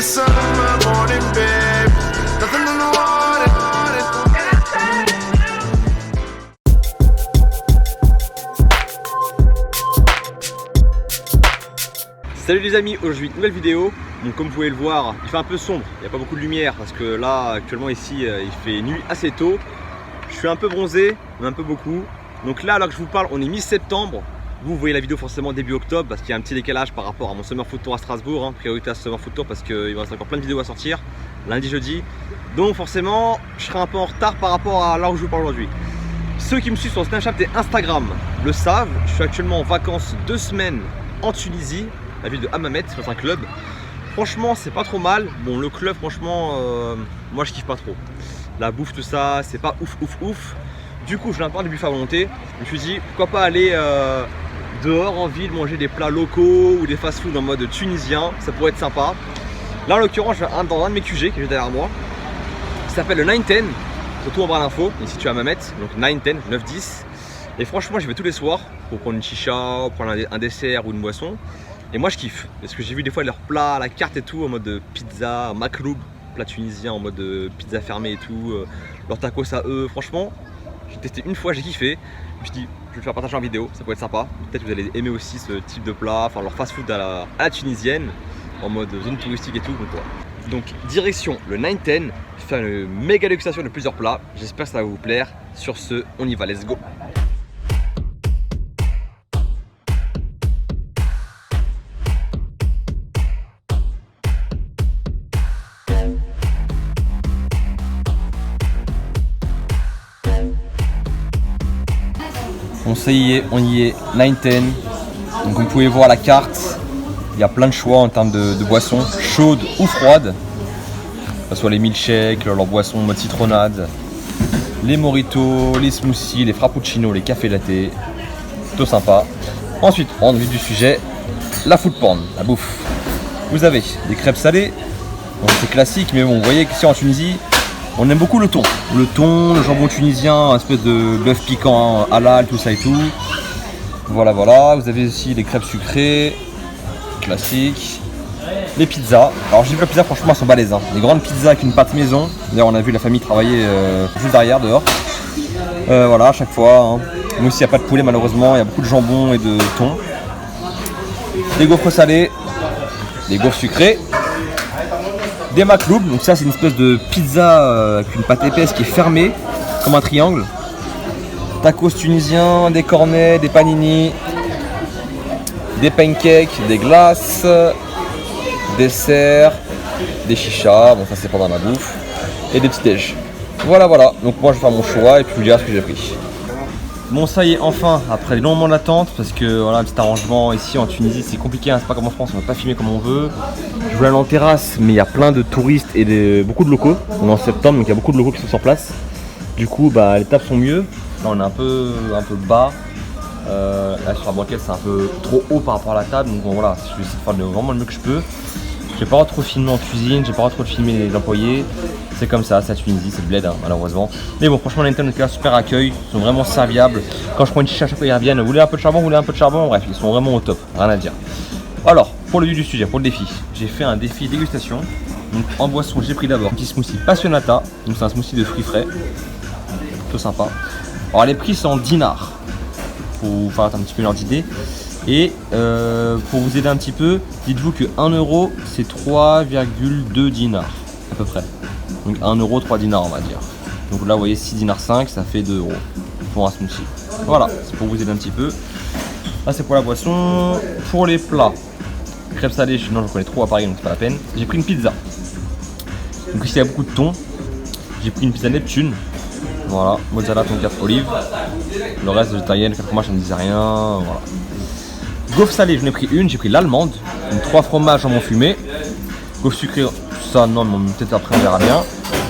summer morning, babe. Nothing in the water. Salut les amis, aujourd'hui nouvelle vidéo. Donc comme vous pouvez le voir, il fait un peu sombre, il n'y a pas beaucoup de lumière parce que là actuellement ici il fait nuit assez tôt. Je suis un peu bronzé, mais un peu beaucoup. Donc là alors que je vous parle, on est mi-septembre. Vous voyez la vidéo forcément début octobre parce qu'il y a un petit décalage par rapport à mon Summer Foot Tour à Strasbourg, hein. Priorité à ce Summer Foot Tour parce qu'il me reste encore plein de vidéos à sortir lundi, jeudi. Donc forcément je serai un peu en retard par rapport à là où je vous parle aujourd'hui. Ceux qui me suivent sur Snapchat et Instagram le savent, je suis actuellement en vacances 2 semaines en Tunisie, la ville de Hammamet, dans un club. Franchement c'est pas trop mal. Bon, le club franchement moi je kiffe pas trop. La bouffe tout ça c'est pas ouf. Du coup je viens pas de buffet à volonté. Je me suis dit pourquoi pas aller dehors en ville manger des plats locaux ou des fast-food en mode tunisien, ça pourrait être sympa. Là en l'occurrence je vais dans un de mes QG qui est juste derrière moi, qui s'appelle le 910, surtout en bras d'info, il est situé à Hammamet, donc 910, 910. Et franchement j'y vais tous les soirs pour prendre une chicha, prendre un dessert ou une boisson. Et moi je kiffe, parce que j'ai vu des fois leurs plats à la carte et tout, en mode pizza, makloub, plat tunisien en mode pizza fermée et tout, leurs tacos à eux, franchement, j'ai testé une fois, j'ai kiffé. Je me suis dit, je vais le faire partager en vidéo, ça peut être sympa. Peut-être que vous allez aimer aussi ce type de plat, enfin leur fast food à la tunisienne, en mode zone touristique et tout. Donc direction le 910, faire une méga dégustation de plusieurs plats, j'espère que ça va vous plaire. Sur ce, on y va, let's go. Bon, ça y est, on y est, 910. Donc vous pouvez voir la carte, il y a plein de choix en termes de boissons, chaudes ou froides. Que ce soit les milkshakes, leurs boissons en mode citronnade, les mojitos, les smoothies, les frappuccinos, les cafés latte. Plutôt sympa. Ensuite, en vue du sujet, la food porn, la bouffe. Vous avez des crêpes salées, c'est classique, mais bon, vous voyez qu'ici en Tunisie, on aime beaucoup le thon, le jambon tunisien, espèce de bœuf piquant, halal, tout ça et tout. Voilà, vous avez aussi les crêpes sucrées, classiques. Les pizzas, alors j'ai vu la pizza, franchement elles sont balèzes, hein. Les grandes pizzas avec une pâte maison. D'ailleurs on a vu la famille travailler juste derrière, dehors. Voilà, à chaque fois, hein. Moi aussi il n'y a pas de poulet malheureusement, il y a beaucoup de jambon et de thon. Des gaufres salées, des gaufres sucrées. Des makloub, donc ça c'est une espèce de pizza avec une pâte épaisse qui est fermée comme un triangle. Tacos tunisiens, des cornets, des panini, des pancakes, des glaces, desserts, des chichas, bon ça c'est pendant ma bouffe, et des petits déj. Voilà, donc moi je vais faire mon choix et puis je vous dirai ce que j'ai pris. Bon ça y est, enfin, après des longs moments d'attente, parce que voilà, un petit arrangement ici en Tunisie c'est compliqué, hein, c'est pas comme en France, on ne peut pas filmer comme on veut. Je voulais aller en terrasse, mais il y a plein de touristes et beaucoup de locaux. On est en septembre, donc il y a beaucoup de locaux qui sont sur place. Du coup, les tables sont mieux. Là on est un peu bas. Là sur la banquette c'est un peu trop haut par rapport à la table, donc bon, voilà, je vais essayer de faire vraiment le mieux que je peux. J'ai pas trop filmé en cuisine, j'ai pas trop filmé les employés. C'est comme ça, c'est la Tunisie, c'est le bled, hein, malheureusement. Mais bon, franchement, les Nintendo, super accueil, ils sont vraiment serviables. Quand je prends une chicha, à chaque fois ils reviennent. Vous voulez un peu de charbon, bref, ils sont vraiment au top, rien à dire. Alors, pour le vif du sujet, pour le défi, j'ai fait un défi dégustation. Donc en boisson, j'ai pris d'abord un petit smoothie Passionata, donc c'est un smoothie de fruits frais, plutôt sympa. Alors les prix sont en dinars, pour vous faire un petit peu une ordre d'idée. Et pour vous aider un petit peu, dites-vous que 1 euro c'est 3,2 dinars à peu près. Donc 1 euro, 3 dinars on va dire. Donc là vous voyez 6 dinars 5, ça fait 2 euros pour un smoothie. Voilà, c'est pour vous aider un petit peu. Là c'est pour la boisson. Pour les plats, crêpes salées, non je connais trop à Paris donc c'est pas la peine. J'ai pris une pizza. Donc ici il y a beaucoup de thon. J'ai pris une pizza Neptune. Voilà, mozzarella, tomate, olive. Le reste végétarien, fromage ça ne disait rien. Voilà. Gaufre salée, j'en ai pris une, j'ai pris l'allemande. Donc 3 fromages jambon fumé. Gaufre sucrée, ça non, mais peut-être après on verra bien.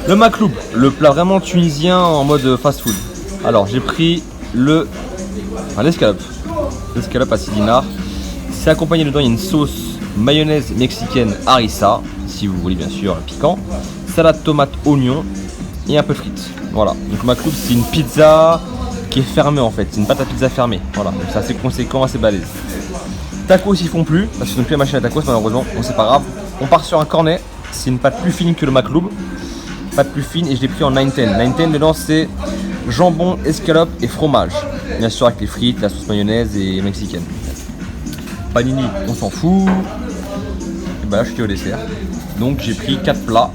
Le makloub, le plat vraiment tunisien en mode fast food. Alors j'ai pris l'escalope. L'escalope à 6 dinars. C'est accompagné dedans, il y a une sauce mayonnaise mexicaine harissa, si vous voulez bien sûr, piquant. Salade tomate oignon et un peu de frites. Voilà, donc makloub c'est une pizza qui est fermée en fait, c'est une pâte à pizza fermée. Voilà, donc c'est assez conséquent, assez balèze. Tacos ils font plus, parce qu'ils n'ont plus la machine à tacos malheureusement, donc c'est pas grave. On part sur un cornet, C'est une pâte plus fine que le McLoub. Pâte plus fine et je l'ai pris en 910. 910 dedans c'est jambon, escalope et fromage. Bien sûr avec les frites, la sauce mayonnaise et mexicaine. Panini, on s'en fout. Et bah là je suis au dessert. Donc j'ai pris 4 plats.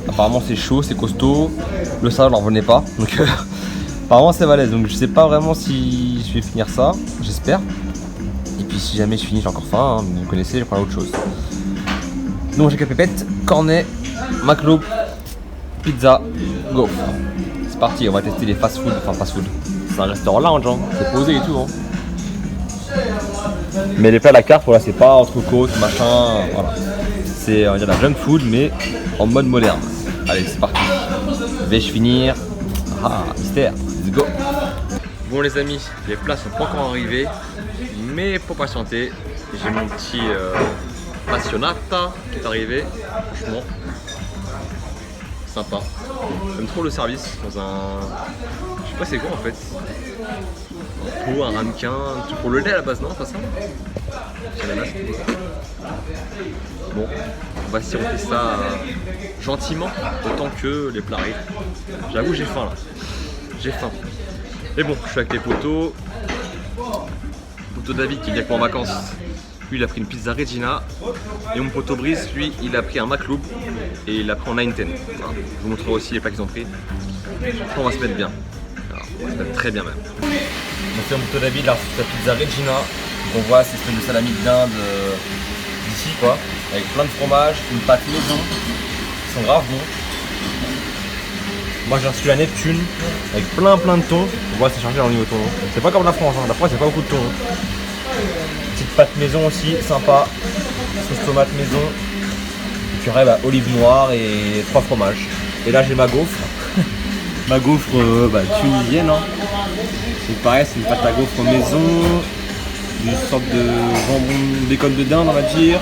Apparemment c'est chaud, c'est costaud. Le salade n'en revenait pas. Donc apparemment c'est balèze. Donc je sais pas vraiment si je vais finir ça. J'espère. Et puis si jamais je finis, j'ai encore faim. Hein. Vous connaissez, je prends autre chose. Donc j'ai 4 pépettes, cornet, McLoub, pizza, gaufre. C'est parti, on va tester les fast-food. Enfin fast-food. C'est un restaurant lounge, hein. C'est posé et tout. Hein. Mais les plats à la carte, voilà, c'est pas entrecôte, machin. Voilà. C'est on va dire la junk food mais en mode moderne. Allez, c'est parti. Vais-je finir? Ah, mystère. Let's go. Bon les amis, les plats sont pas encore arrivés, mais pour patienter, j'ai mon petit passionata qui est arrivé. Franchement, sympa. J'aime trop le service dans un. Je sais pas c'est quoi en fait. Un pot, un ramequin, un truc pour le lait à la base, non? Pas ça? Bon, on va siroter ça gentiment, autant que les plats arrivent. J'avoue, j'ai faim là. J'ai faim. Mais bon, je suis avec les potos. Poteau David qui vient avec moi en vacances. Lui, il a pris une pizza Regina. Et mon poteau Brice, lui, il a pris un McLoub. Et il a pris en 910. Voilà. Je vous montrerai aussi les plats qu'ils ont pris. On va se mettre bien. Alors, on va se mettre très bien même. Donc c'est mon poteau David, il a reçu sa pizza Regina. Donc on voit cette espèce de salami de dinde d'ici quoi. Avec plein de fromage, une pâte maison. Ils sont grave bons. Moi j'ai reçu la Neptune avec plein de thon. On voit c'est chargé au niveau thon. C'est pas comme la France, hein. La France c'est pas beaucoup de thon. Petite pâte maison aussi, sympa. Sauce tomate maison. Et puis bah, olive noire et 3 fromages. Et là j'ai ma gaufre. Ma gaufre tunisienne. Hein. C'est pareil, c'est une pâte à gaufre maison. Une sorte de jambon bacon de dinde on va dire.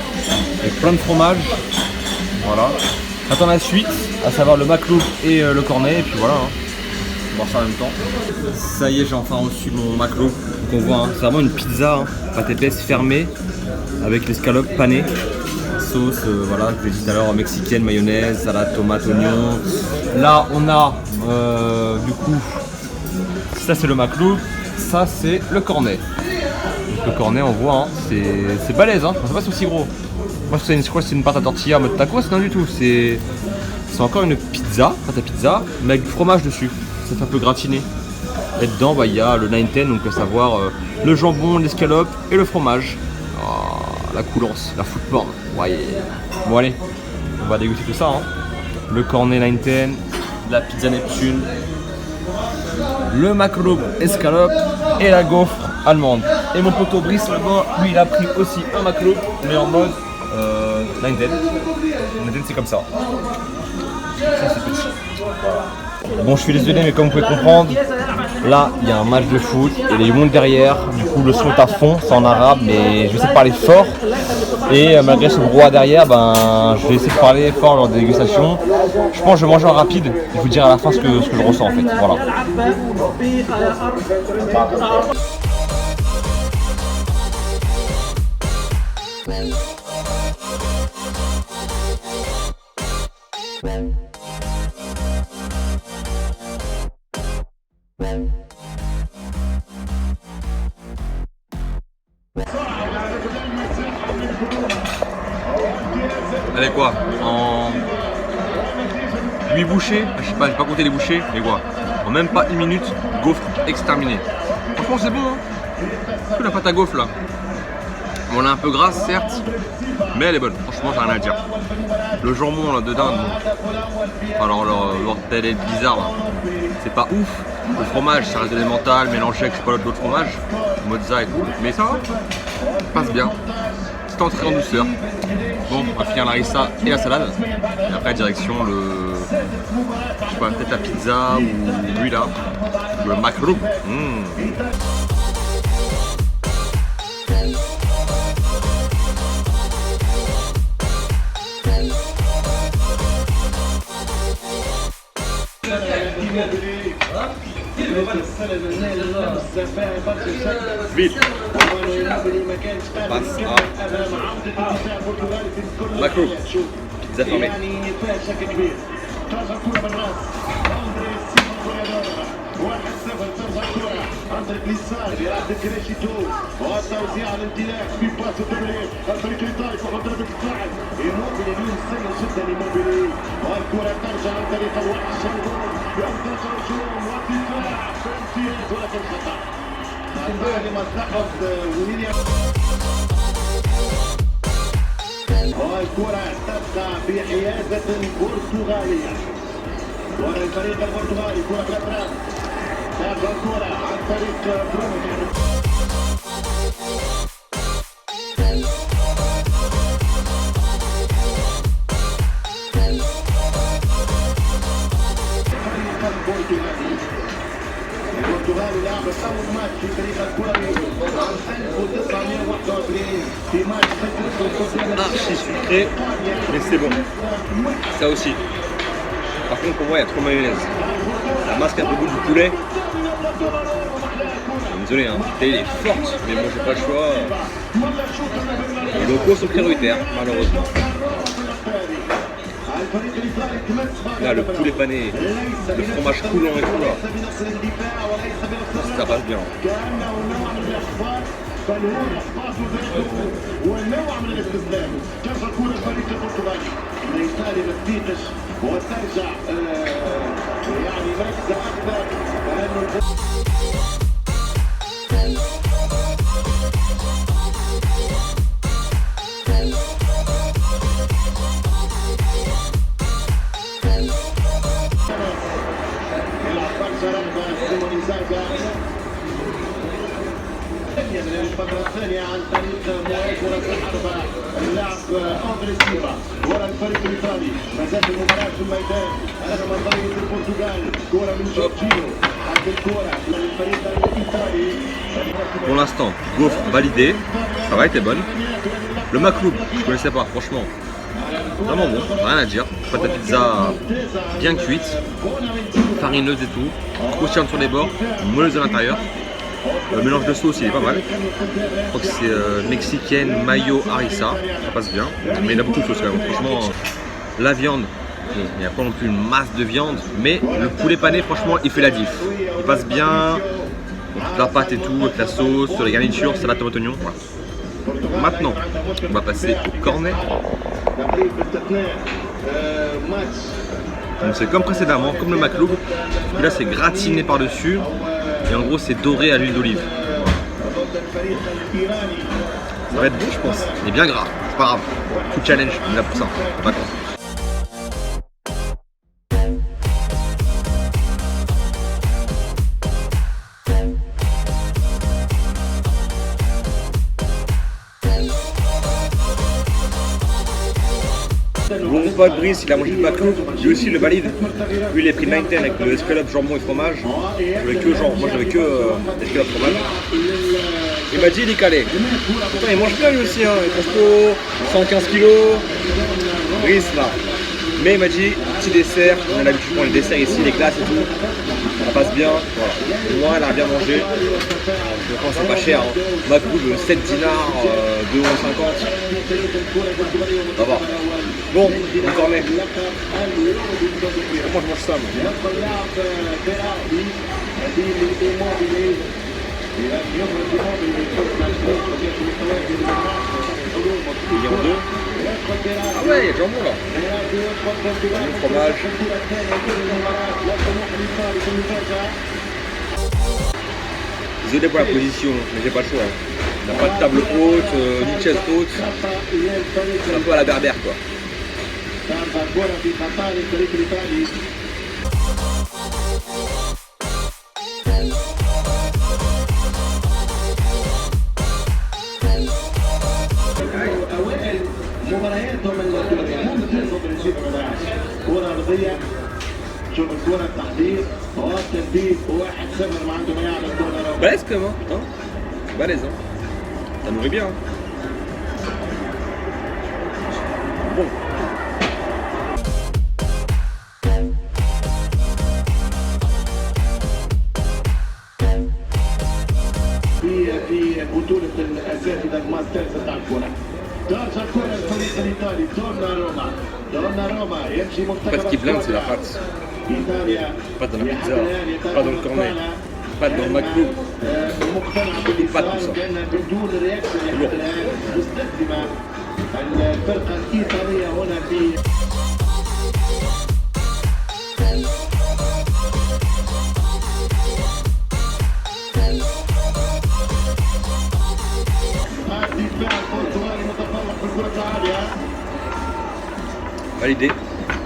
Avec plein de fromage. Voilà. J'attends la suite, à savoir le McLoub et le cornet, et puis voilà, hein. On va voir ça en même temps. Ça y est, j'ai enfin reçu mon McLoub. Donc on voit, hein, c'est vraiment une pizza, hein, pâte épaisse fermée, avec l'escalope panée, sauce, voilà, je l'ai dit tout à l'heure, mexicaine, mayonnaise, salade, tomate, oignon. Là, on a, du coup, ça c'est le McLoub, ça c'est le cornet. Donc, le cornet, on voit, hein, c'est balèze, hein, je pensais pas c'est aussi gros. Moi je crois que c'est une pâte à tortilla en mode tacos, non du tout, c'est encore une pizza, pâte à pizza, mais avec du fromage dessus, c'est un peu gratiné. Et dedans il y a le 910, donc à savoir le jambon, l'escalope et le fromage. Oh, la coulance, la food porn, ouais. Bon allez, on va déguster tout ça. Hein. Le cornet 910, la pizza Neptune, le McLoub escalope et la gaufre allemande. Et mon poteau Brice là-bas, lui il a pris aussi un McLoub, mais en mode 910. 910 c'est comme ça. Ça c'est petit. Voilà. Bon je suis désolé mais comme vous pouvez comprendre, là il y a un match de foot et les montent derrière, du coup le son est à fond, c'est en arabe mais je vais essayer de parler fort. Et malgré ce brouhaha derrière, je vais essayer de parler fort lors des dégustations. Je pense que je vais manger en rapide et vous dire à la fin ce que je ressens en fait. Voilà. Allez quoi, en 8 bouchées, je sais pas, j'ai pas compté les bouchées, mais quoi, en même pas 1 minute, gaufre exterminée. Franchement c'est bon hein, que la pâte à gaufre là. On est un peu grasse certes, mais elle est bonne, franchement j'ai rien à dire. Le jambon là de dinde, alors leur tel est bizarre là, c'est pas ouf. Le fromage ça reste élémental, mélangé avec je sais pas l'autre fromage, mozza et tout, mais ça passe bien. Petite entrée en douceur. Bon, on va finir la rissa et la salade. Et après direction le, je sais pas, peut-être la pizza ou lui là, le McLoub. Vite. Passe à McLoub. pizza fermée. واحد صفر ترجع الكرة عند اليسار يلعب كريشيتو والتوزيع على الانطلاق في باس التمرير الفريق الايطالي فوق ضربة الفعل ايموبيلي اليوم سيء جدا ايموبيلي والكرة ترجع عن طريق الوحش الهجوم ينتشر الهجوم والدفاع بامتياز ولكن خطأ خطأ لمصلحة ويليام والكرة تبقى بحيازة برتغالية والفريق البرتغالي كرة بالأطراف تابع الكرة عن طريق برونو البرتغال لعب أول ماتش في تاريخ الكرة عام 1921 في ماتش Archi sucré, mais c'est bon. Ça aussi. Par contre, pour moi, il y a trop de mayonnaise. Ça masque un peu le goût du poulet. Désolé, hein, elle est forte, mais moi j'ai pas le choix. Les locaux sont prioritaires, malheureusement. Là, le poulet pané, le fromage coulant et tout là. Ça passe bien. والنوع من الاستسلام ترجع كرة الفريق البرتغالي الايطالي ما تزيدش وترجع يعني مركزة اكثر لانه يلعب برشا رغبة سيموني زاكا الفترة الثانية عن طريق مواجهة كرة الحربة اللاعب أندري سيلفا ورا الفريق الإيطالي ما زالت المباراة في الميدان أمام ضربة البرتغال كرة من جورجينو حتى الكرة للفريق الإيطالي. Pour l'instant, gaufre validée, ça va, était bonne. Le makloub, je connaissais pas, franchement. Vraiment bon, rien à dire. Pâte à pizza bien cuite, farineuse et tout, croustillante sur les bords, moelleuse à l'intérieur. Le mélange de sauce il est pas mal. Je crois que c'est mexicaine, mayo, harissa, ça passe bien. Mais il a beaucoup de sauce quand même. Franchement, la viande, il n'y a pas non plus une masse de viande, mais le poulet pané, franchement, il fait la diff. Il passe bien, la pâte et tout, avec la sauce, les garnitures, salade, tomate, oignon. Voilà. Maintenant, on va passer au cornet. Donc c'est comme précédemment, comme le makloub. Là, c'est gratiné par-dessus. Et en gros, c'est doré à l'huile d'olive. Ça va être bon, je pense. Il est bien gras, c'est pas grave. Coup de challenge, on est là pour ça. Vacances. Mon pote Brice, il a mangé le makloub, lui aussi il le valide. Lui il a pris 9-10 avec le escalope, jambon et fromage. J'avais que genre, moi j'avais que escalope fromage. Il m'a dit il est calé. Putain, il mange bien lui aussi, hein. Il costaud, 115 kg. Brice là. Mais il m'a dit petit dessert, on a l'habitude de prendre les desserts ici, les glaces et tout. Ça passe bien, voilà. Moi elle a bien mangé. Je pense que c'est pas cher. Hein. Makloub 7 dinars, 2,50 €. Ça va. Bon, on cornet. Comment je mange ça moi? Il est en deux. Ah ouais, il y a du jambon là. Du fromage. Désolé pour la position, mais j'ai pas le choix. Il n'y a pas de table haute, ni de chaise haute. C'est un peu à la berbère quoi. مبارياتهم ممتازة بالنسبة للناس كرة أرضية شوف الكرة التحضير والتنفيذ 1-0 ما عنده ما يعمل كرة Balèze quand même, hein. Balèze, hein. Ça nourrit bien. Hein. Bon. في بطولة الأساتذة الماسترز تاع الكرة ترجع الكرة الفريق الايطالي دوناروما دوناروما يمشي En منتخب fait, ce qui blinde, c'est la اسبانيا pâte. ايطاليا Pas dans la pizza, الان pas dans le cornet, pas dans le McDo. مقتنع باللي Pas صار tout ça. لان بدون رياكشن حتى الان مستخدمه الفرقه الايطاليه هنا في الدفاع البرتغالي متفوق بالكرة العالية. Validé.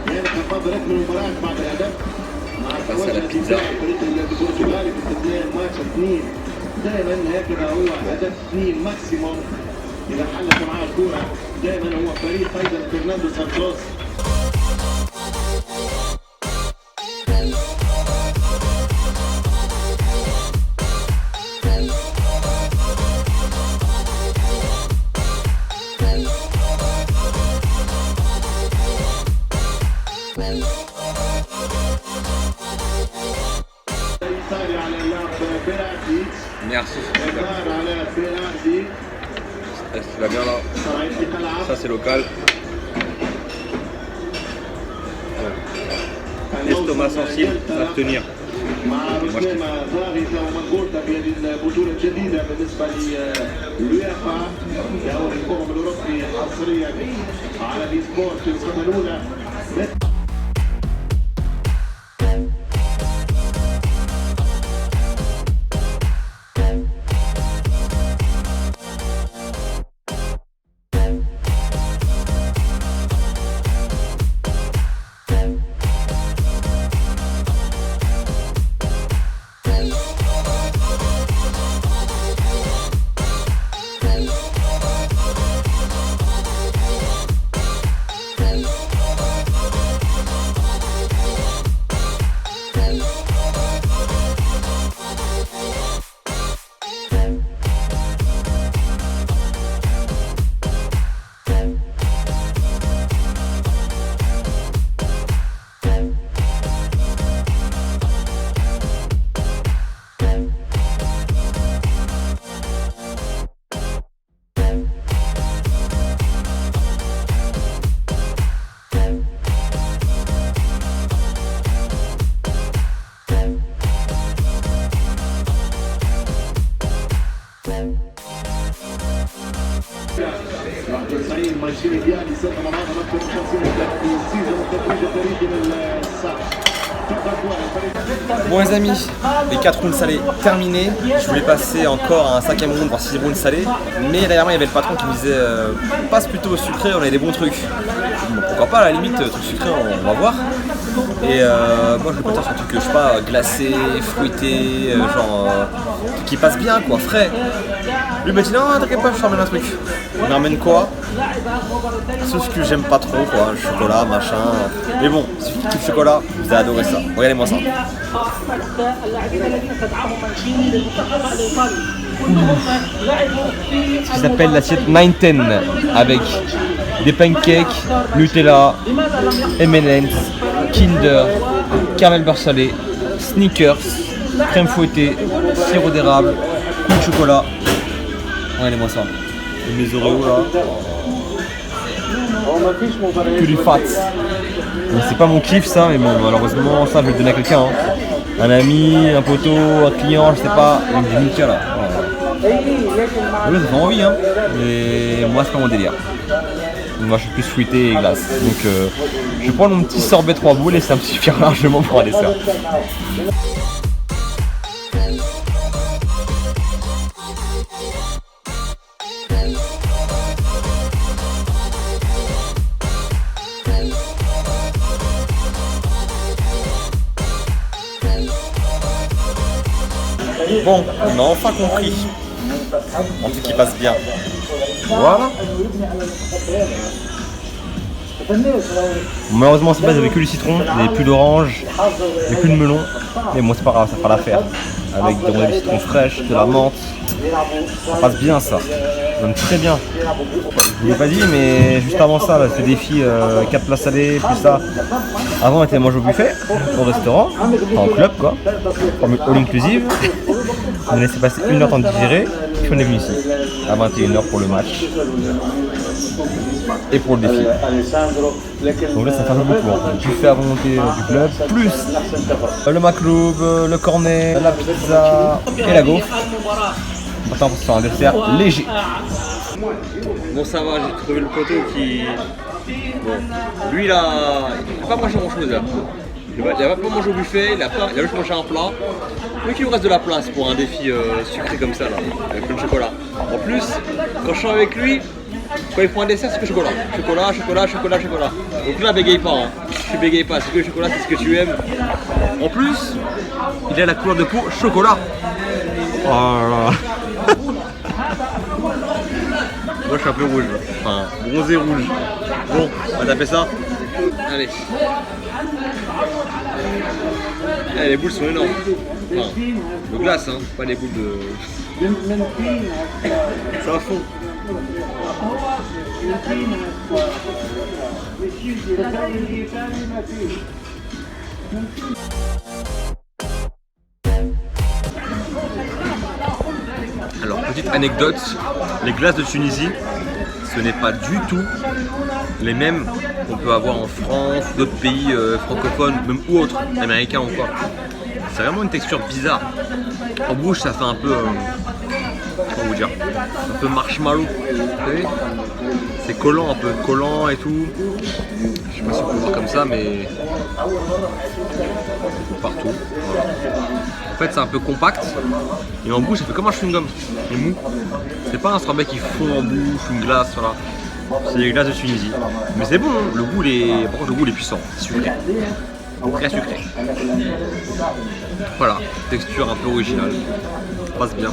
كانت انفضلت من المباراة بعد الهدف مع بس على التوجه البيتزا. الفريق البرتغالي في استثناء الماتش 2 دائما هكذا هو هدف 2 ماكسيموم اذا حلت معاه الكرة دائما هو فريق ايضا فرناندو سانتوس. ايطاليا على اللاعب بيراتي Merci. اعتراض على بيراتي Est-ce que tu vas bien là? صراحة تلعب Ça, c'est local. L'estomac sensible, ça va tenir. مع رسامة ضاغطة ومضغوطة في هذه البطولة الجديدة بالنسبة للويفا دوري الأمم الأوروبي حصريا على بي سبورت في النسخة الأولى. سعيد ماشيني ديالي سنة مع بعض مكتب شخصي في السيزون التتويج التاريخي للساعة. Bon les amis, les 4 rounds salés terminés. Je voulais passer encore à un 5ème round, voire 6 rounds salés. Mais derrière moi il y avait le patron qui me disait passe plutôt au sucré, on a des bons trucs. Bon, pourquoi pas à la limite, truc sucré on va voir. Et moi je vais partir sur un truc, je sais pas, glacé, fruité, truc qui passe bien quoi, frais. Lui m'a dit non t'inquiète pas je te ramène un truc. Il m'amène quoi? Sauf que j'aime pas trop quoi, le chocolat, machin. Mais bon, si tu kiffes le chocolat, vous allez adorer ça. Regardez-moi ça. Ce qui s'appelle l'assiette 910 avec des pancakes, Nutella, M&M's, Kinder, caramel beurre salé, Snickers, crème fouettée, sirop d'érable, coups de chocolat. Regardez-moi ça. Et mes Oreos là. Que du fat. Donc c'est pas mon kiff ça, mais bon malheureusement ça je vais le donner à quelqu'un. Hein. Un ami, un poteau, un client, je sais pas, avec du Nika là. Voilà. Ça fait envie hein, mais moi c'est pas mon délire. Moi je suis plus fruité et glace. Donc je vais prendre mon petit sorbet 3 boules et ça me suffira largement pour un dessert. Bon, on a enfin compris un truc qui passe bien. Voilà. Malheureusement c'est pas, j'avais que du citron, il n'y avait plus d'orange, il n'y avait plus de melon. Mais bon c'est pas grave, ça fera l'affaire. Avec du citron fraîche, de la menthe. Ça passe bien ça. Même très bien. Je vous l'ai pas dit mais juste avant ça, là, ce défi 4 plats salés, plus ça. Avant on était mangé au buffet, au restaurant, enfin, en club quoi, formule all inclusive. On a laissé passer 1 heure temps de digérer, puis on est venu ici, à 21h pour le match. Et pour le défi. Donc là ça fait un peu beaucoup. Hein. Buffet à volonté du club, plus le McLoub, le cornet, la pizza et la gaufre. Maintenant c'est un dessert léger. Bon, ça va, j'ai trouvé le poteau qui. Bon, lui il a pas mangé grand chose là. Il a pas mangé au buffet, il a juste mangé un plat. Donc il lui reste de la place pour un défi sucré comme ça là, avec plein de chocolat. En plus, quand je suis avec lui, quand il prend un dessert, c'est que chocolat. Chocolat, chocolat, chocolat, chocolat. Donc là, bégaye pas, hein. Tu bégayes pas, c'est que le chocolat, c'est ce que tu aimes. En plus, il a la couleur de peau chocolat. Oh là là. Moi je suis un peu rouge, enfin bronzé rouge. Bon, on va taper ça. Allez. Eh, les boules sont énormes. Enfin, de glace, hein, pas les boules de. Ça à fond. Alors, petite anecdote, les glaces de Tunisie, ce n'est pas du tout les mêmes qu'on peut avoir en France, d'autres pays francophones, même ou autres, américains ou quoi. C'est vraiment une texture bizarre. En bouche, ça fait un peu, comment vous dire, un peu marshmallow. Vous savez, c'est collant, un peu collant et tout. Je sais pas si on peut voir comme ça, mais partout. Voilà. En fait, c'est un peu compact et en bouche, ça fait comme un chewing-gum. C'est mou. C'est pas un strawberry qui fond en bouche, une glace, voilà. C'est des glaces de Tunisie. Mais c'est bon, hein. Le goût est puissant, c'est sucré. Très sucré. Voilà, texture un peu originale. Passe bien.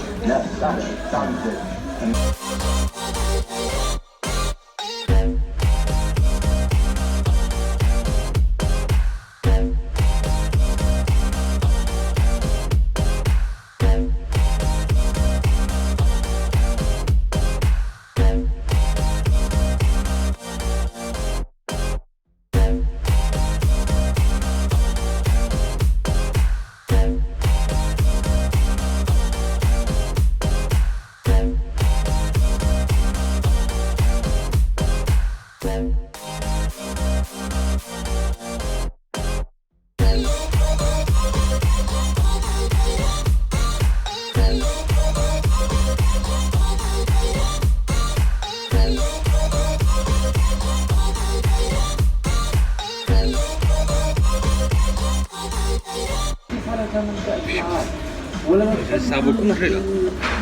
Le cerveau congelé là,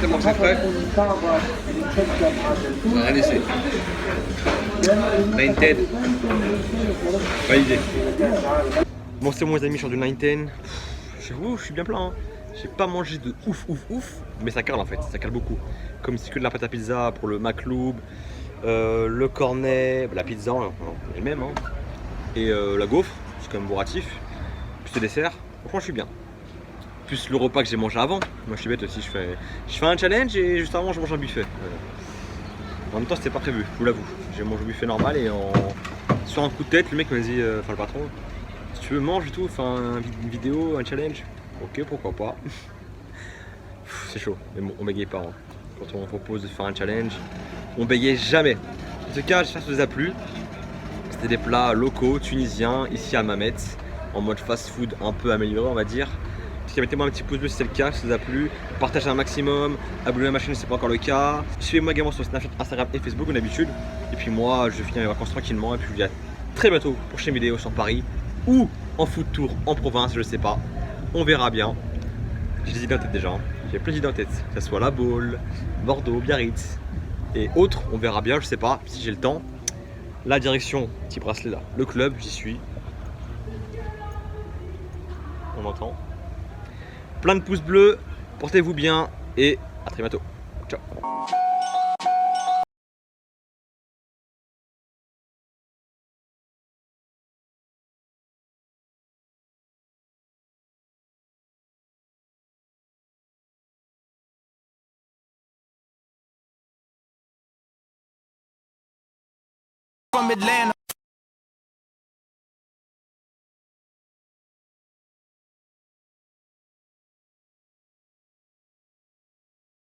tellement c'est frais. On va rien laisser. Nine Ten. Validé. Bon c'est bon les amis, je suis du Nine Ten. Je suis bien plein. Hein. J'ai pas mangé de ouf, mais ça cale en fait, ça cale beaucoup. Comme si que de la pâte à pizza pour le McLoub, le cornet, la pizza, elle même, hein. Et la gaufre, c'est quand même bourratif. Plus le dessert, franchement je suis bien. Plus le repas que j'ai mangé avant. Moi je suis bête aussi, je fais un challenge et juste avant je mange un buffet. En même temps c'était pas prévu, je vous l'avoue. J'ai mangé au buffet normal et sur un coup de tête le mec m'a dit, enfin le patron, si tu veux mange et tout, enfin une vidéo, un challenge. Ok, pourquoi pas. C'est chaud, mais bon on bégaye pas. Hein. Quand on propose de faire un challenge, on bégaye jamais. En tout cas j'espère que ça vous a plu. C'était des plats locaux, tunisiens, ici à Mamet, en mode fast food un peu amélioré on va dire. Mettez-moi un petit pouce bleu si c'est le cas, si ça vous a plu. Partagez un maximum, abonnez-vous à ma chaîne si c'est pas encore le cas. Suivez-moi également sur Snapchat, Instagram et Facebook comme d'habitude. Et puis moi, je finis mes vacances tranquillement. Et puis je vous dis à très bientôt pour une prochaine vidéo sur Paris ou en food tour en province, je sais pas. On verra bien. J'ai des idées en tête déjà. Hein. J'ai plein d'idées en tête. Que ce soit La Baule, Bordeaux, Biarritz et autres. On verra bien, je sais pas si j'ai le temps. La direction, petit bracelet là. Le club, j'y suis. On entend. Plein de pouces bleus, portez-vous bien et à très bientôt. Ciao. From Atlanta.